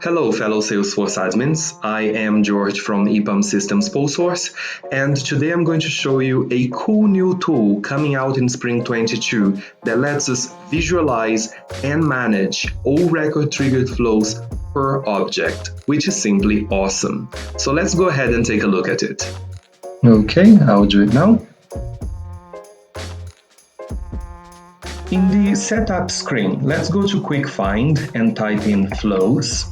Hello, fellow Salesforce admins. I am George from EPAM Systems PolSource, and today I'm going to show you a cool new tool coming out in Spring 22 that lets us visualize and manage all record-triggered flows per object, which is simply awesome. So let's go ahead and take a look at it. Okay, I'll do it now. In the setup screen, let's go to Quick Find and type in flows.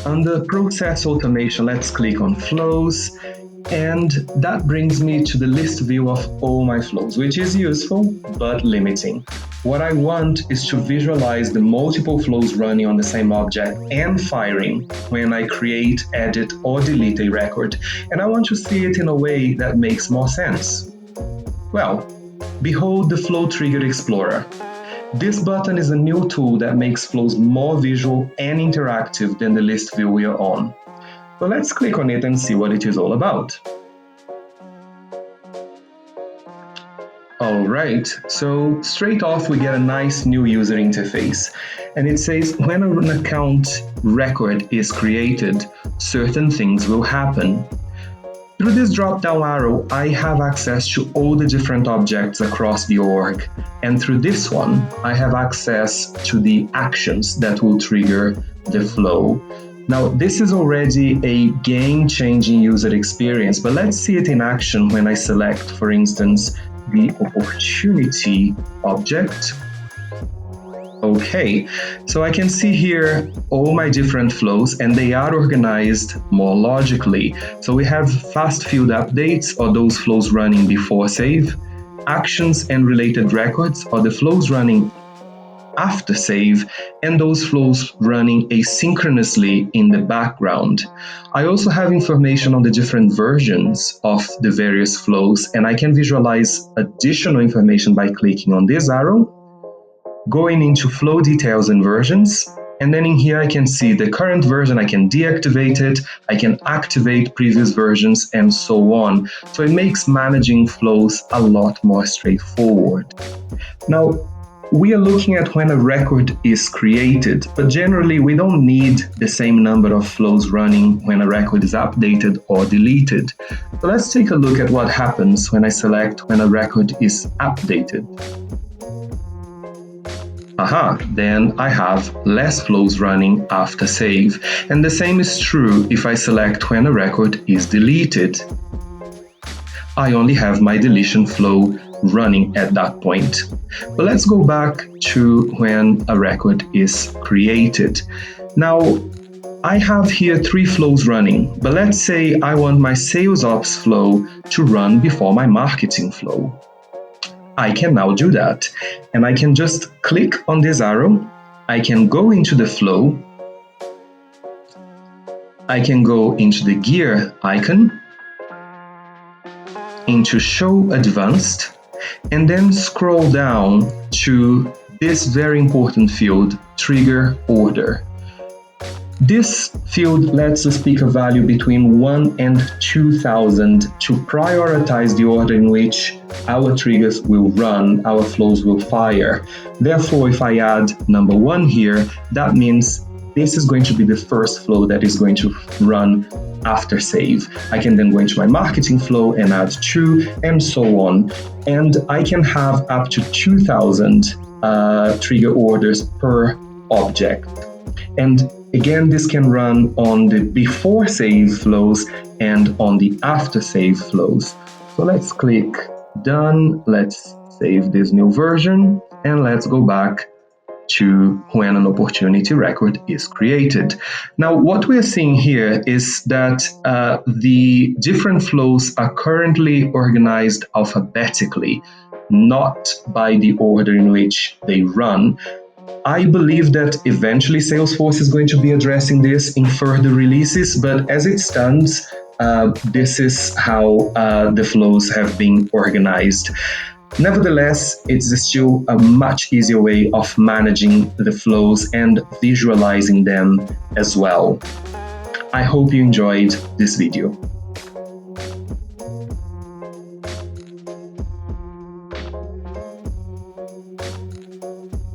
Under Process Automation, let's click on Flows, and that brings me to the list view of all my flows, which is useful but limiting. What I want is to visualize the multiple flows running on the same object and firing when I create, edit, or delete a record, and I want to see it in a way that makes more sense. Well, behold the Flow Trigger Explorer. This button is a new tool that makes flows more visual and interactive than the list view we are on. So let's click on it and see what it is all about. Alright, so straight off we get a nice new user interface. And it says when an account record is created, certain things will happen. Through this drop-down arrow, I have access to all the different objects across the org. And through this one, I have access to the actions that will trigger the flow. Now, this is already a game-changing user experience, but let's see it in action when I select, for instance, the opportunity object. Okay, so I can see here all my different flows, and they are organized more logically. So we have fast field updates, or those flows running before save, actions and related records, or the flows running after save, and those flows running asynchronously in the background. I also have information on the different versions of the various flows, and I can visualize additional information by clicking on this arrow, going into flow details and versions, and then in here I can see the current version, I can deactivate it, I can activate previous versions, and so on. So it makes managing flows a lot more straightforward. Now, we are looking at when a record is created, but generally we don't need the same number of flows running when a record is updated or deleted. So let's take a look at what happens when I select when a record is updated. Then I have less flows running after save. And the same is true if I select when a record is deleted. I only have my deletion flow running at that point. But let's go back to when a record is created. Now, I have here 3 flows running, but let's say I want my sales ops flow to run before my marketing flow. I can now do that, and I can just click on this arrow, I can go into the flow, I can go into the gear icon, into show advanced, and then scroll down to this very important field, trigger order. This field lets us pick a value between 1 and 2000 to prioritize the order in which our triggers will run, our flows will fire. Therefore, if I add number 1 here, that means this is going to be the first flow that is going to run after save. I can then go into my marketing flow and add 2 and so on. And I can have up to 2000 trigger orders per object. And again, this can run on the before save flows and on the after save flows. So let's click done. Let's save this new version, and let's go back to when an opportunity record is created. Now, what we're seeing here is that the different flows are currently organized alphabetically, not by the order in which they run. I believe that eventually Salesforce is going to be addressing this in further releases, but as it stands, this is how the flows have been organized. Nevertheless, it's still a much easier way of managing the flows and visualizing them as well. I hope you enjoyed this video.